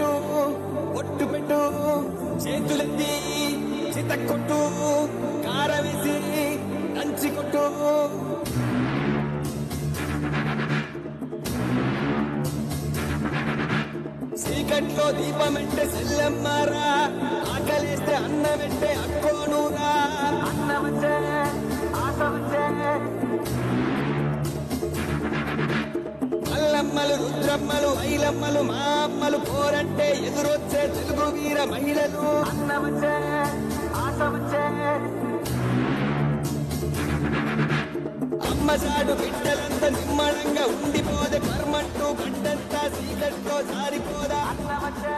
పెట్టు ఒట్టు పెట్టు చేతులెత్తి చితక్కొట్టు కారవేసి దంచి కొట్టు చీకట్లో దీపమంటే సెల్లమ్మారా ఆకలేస్తే అన్నమంటే అక్కోనూరా అన్నమంటే ఆశ వచ్చే మల్లమ్మలు రుద్రమ్మలు ఐలమ్మలు మా అమ్మలు పోరంటే ఎదురొచ్చే తెలుగు వీర మహిళలు అన్నమంటే ఆశ వచ్చే అమ్మసాడు బిడ్డలంతా నిమ్మడంగా ఉండిపోదే కర్మంటూ బండంతా చీకట్లో జారిపోదా అన్నమంటే